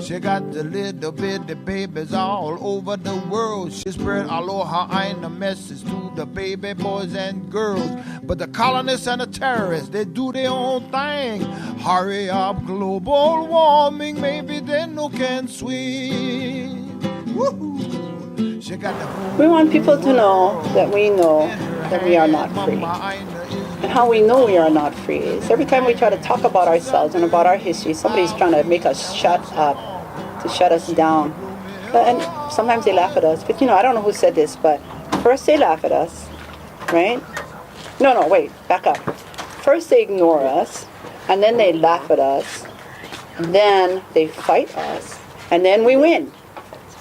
She got the little bitty babies all over the world. She spread aloha in the message to the baby boys and girls. But the colonists and the terrorists, they do their own thing. Hurry up, global warming, maybe they no can swim. Woo-hoo. She got the We want people to know that we are not free. And how we know we are not free is every time we try to talk about ourselves and about our history, somebody's trying to make us shut up, to shut us down. And sometimes they laugh at us. But I don't know who said this, but first they laugh at us, right? No, wait, back up. First they ignore us, and then they laugh at us, and then they fight us, and then we win.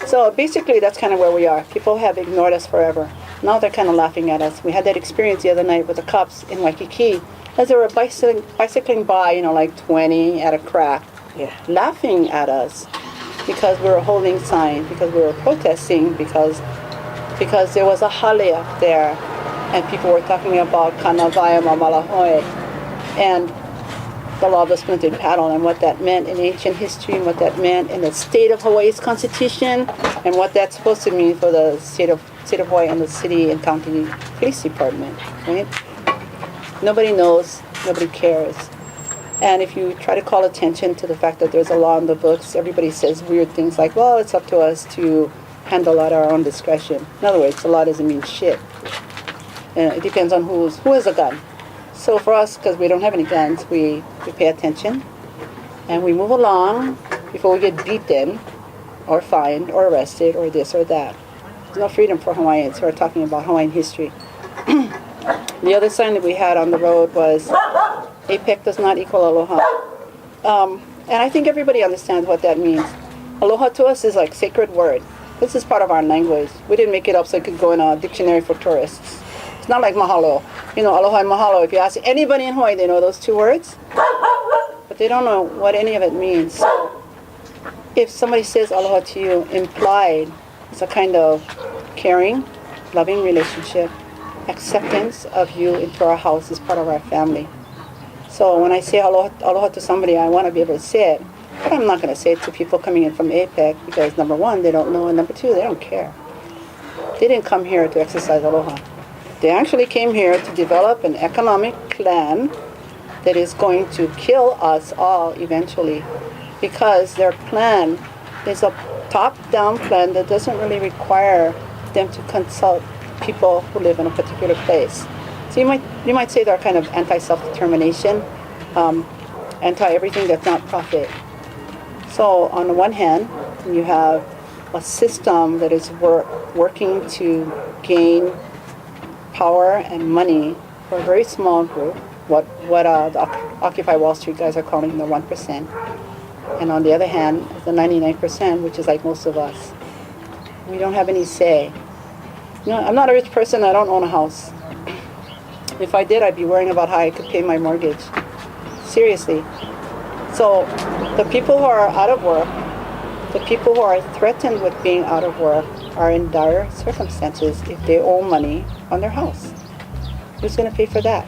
So basically that's kind of where we are. People have ignored us forever. Now they're kind of laughing at us. We had that experience the other night with the cops in Waikiki as they were bicycling by, like 20 at a crack, laughing at us because we were holding signs, because we were protesting, because there was a hale up there and people were talking about kanawai mamalahoi and the law of the splintered paddle and what that meant in ancient history and what that meant in the state of Hawaii's constitution and what that's supposed to mean for the state of Hawaii and the city and county police department, right? Nobody knows, nobody cares. And if you try to call attention to the fact that there's a law in the books, everybody says weird things like, well, it's up to us to handle at our own discretion. In other words, the law doesn't mean shit. And it depends on who has a gun. So for us, because we don't have any guns, we pay attention and we move along before we get beaten or fined or arrested or this or that. There's no freedom for Hawaiians who are talking about Hawaiian history. The other sign that we had on the road was APEC does not equal aloha. And I think everybody understands what that means. Aloha to us is like sacred word. This is part of our language. We didn't make it up so it could go in a dictionary for tourists. It's not like mahalo. Aloha and mahalo, if you ask anybody in Hawaii, they know those two words. But they don't know what any of it means. So if somebody says aloha to you, implied, it's a kind of caring, loving relationship, acceptance of you into our house as part of our family. So when I say aloha to somebody, I want to be able to say it. But I'm not going to say it to people coming in from APEC because number one, they don't know, and number two, they don't care. They didn't come here to exercise aloha. They actually came here to develop an economic plan that is going to kill us all eventually because their plan is a top-down plan that doesn't really require them to consult people who live in a particular place. So you might say they're kind of anti-self-determination, anti-everything that's not profit. So on the one hand, you have a system that is working to gain power and money for a very small group, what the Occupy Wall Street guys are calling the 1%. And on the other hand, the 99%, which is like most of us. We don't have any say. I'm not a rich person, I don't own a house. If I did, I'd be worrying about how I could pay my mortgage. Seriously. So the people who are out of work, the people who are threatened with being out of work are in dire circumstances if they owe money on their house. Who's going to pay for that?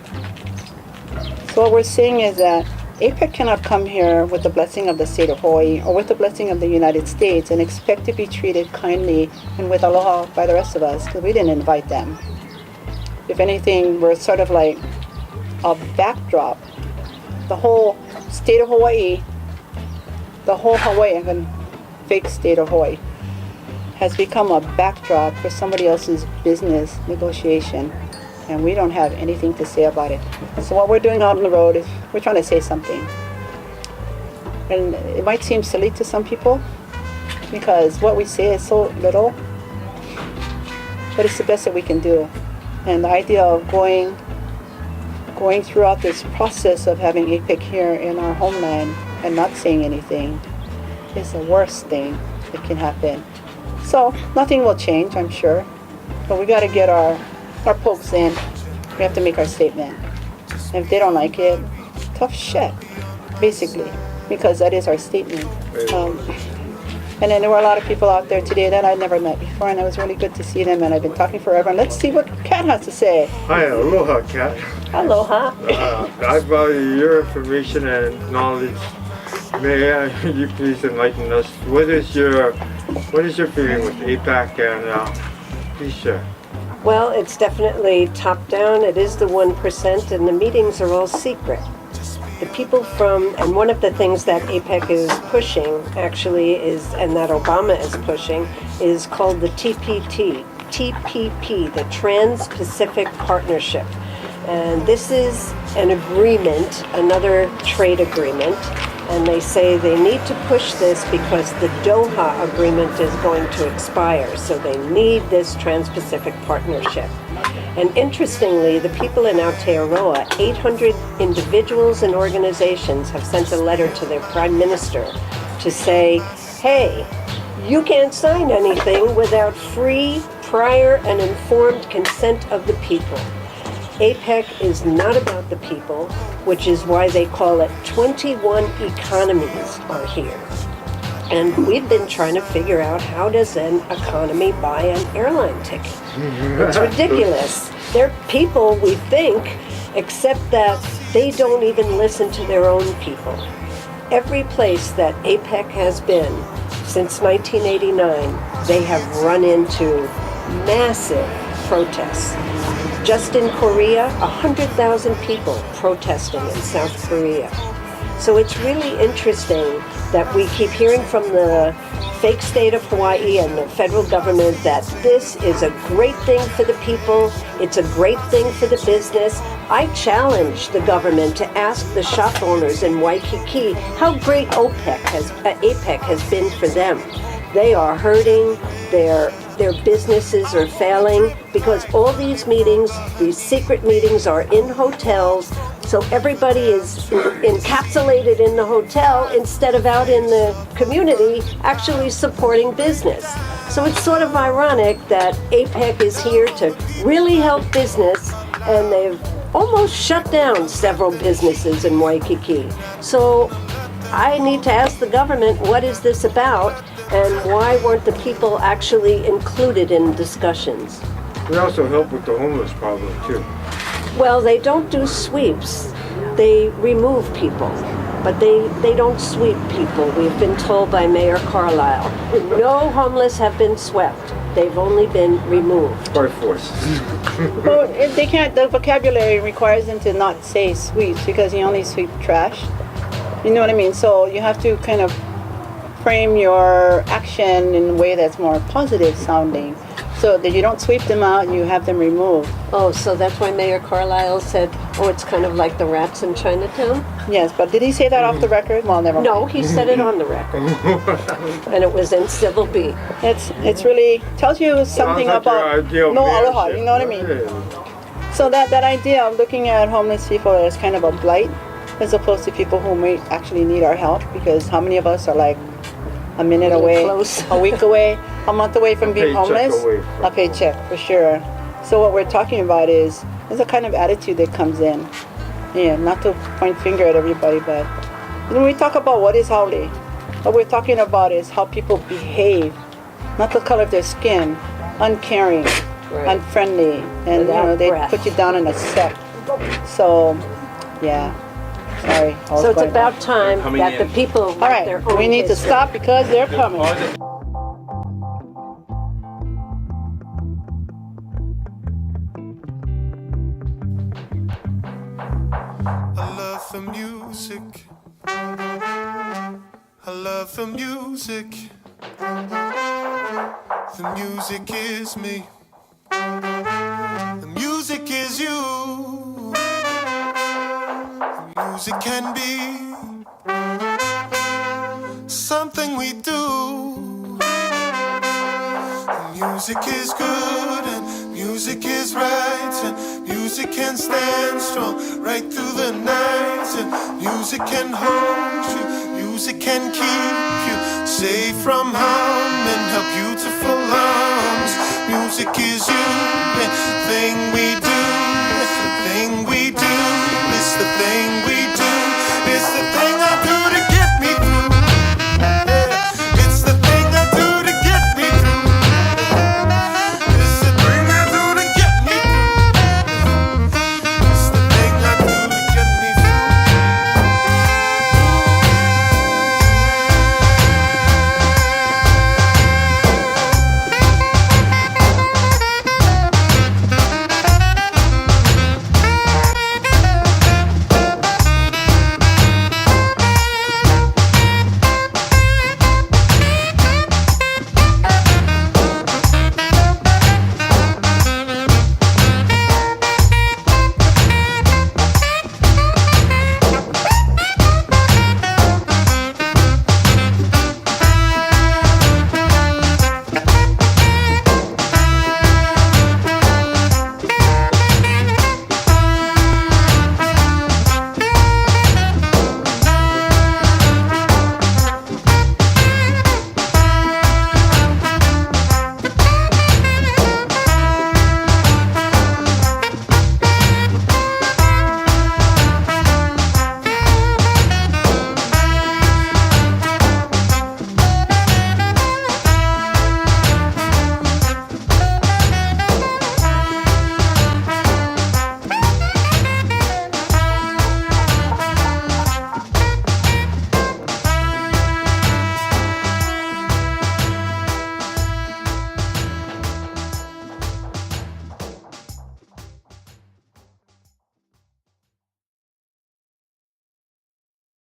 So what we're saying is that APEC cannot come here with the blessing of the state of Hawaii or with the blessing of the United States and expect to be treated kindly and with aloha by the rest of us because we didn't invite them. If anything, we're sort of like a backdrop. The whole state of Hawaii, the whole Hawaii, even fake state of Hawaii, has become a backdrop for somebody else's business negotiation, and we don't have anything to say about it. So what we're doing out on the road is we're trying to say something. And it might seem silly to some people because what we say is so little, but it's the best that we can do. And the idea of going throughout this process of having APEC here in our homeland and not saying anything is the worst thing that can happen. So nothing will change, I'm sure, but we got to get our pokes in. We have to make our statement. And if they don't like it, tough shit, basically, because that is our statement. And then there were a lot of people out there today that I'd never met before, and it was really good to see them, and I've been talking forever. And let's see what Kat has to say. Hi, aloha, Kat. Aloha. I value your information and knowledge May you please enlighten us? What is your feeling with APEC, and please share. Well, it's definitely top down. It is the 1%, and the meetings are all secret. The people and one of the things that APEC is pushing, actually, and that Obama is pushing, is called the TPP, the Trans-Pacific Partnership. And this is an agreement, another trade agreement, and they say they need to push this because the Doha agreement is going to expire, so they need this Trans-Pacific Partnership. And interestingly, the people in Aotearoa, 800 individuals and organizations have sent a letter to their prime minister to say, hey, you can't sign anything without free, prior, and informed consent of the people. APEC is not about the people, which is why they call it 21 economies are here. And we've been trying to figure out, how does an economy buy an airline ticket? It's ridiculous. They're people, we think, except that they don't even listen to their own people. Every place that APEC has been since 1989, they have run into massive protests. Just in Korea, 100,000 people protesting in South Korea. So it's really interesting that we keep hearing from the fake state of Hawaii and the federal government that this is a great thing for the people, it's a great thing for the business. I challenge the government to ask the shop owners in Waikiki how great APEC has been for them. They are hurting, their businesses are failing because all these meetings, these secret meetings, are in hotels, so everybody is encapsulated in the hotel instead of out in the community actually supporting business. So it's sort of ironic that APEC is here to really help business, and they've almost shut down several businesses in Waikiki. So I need to ask the government, what is this about? And why weren't the people actually included in discussions? We also help with the homeless problem too. Well, they don't do sweeps. They remove people, but they don't sweep people. We've been told by Mayor Carlisle. No homeless have been swept. They've only been removed. By force. Well, they can't, the vocabulary requires them to not say sweeps because you only sweep trash. You know what I mean? So you have to kind of frame your action in a way that's more positive sounding, so that you don't sweep them out, you have them removed. Oh, so that's why Mayor Carlisle said, oh, it's kind of like the rats in Chinatown? Yes, but did he say that off the record? Well, never mind. No, he said it on the record. And it was in Civil B. It's really tells you something Sounds like about your ideal no aloha, mayorship. you know what I mean? So that idea of looking at homeless people as kind of a blight, as opposed to people who may actually need our help, because how many of us are like a minute away, close. a week away, a month away from being homeless? A paycheck, for sure. So what we're talking about is there's a kind of attitude that comes in. Yeah, not to point finger at everybody, but when we talk about what is haole, what we're talking about is how people behave, not the color of their skin, uncaring, Right. unfriendly, and Without they breath. put you down in a set. So, yeah. Sorry. So it's about time that the people All right, their own we need to history. stop because they're coming. I love the music. I love the music. The music is me. The music is you. The music can be something we do. The music is good and music is right, and music can stand strong right through the night, and music can hold you, music can keep you safe from harm and help you to full arms. Music is you, the thing we do, the thing we do, it's the thing we do, it's the thing I do.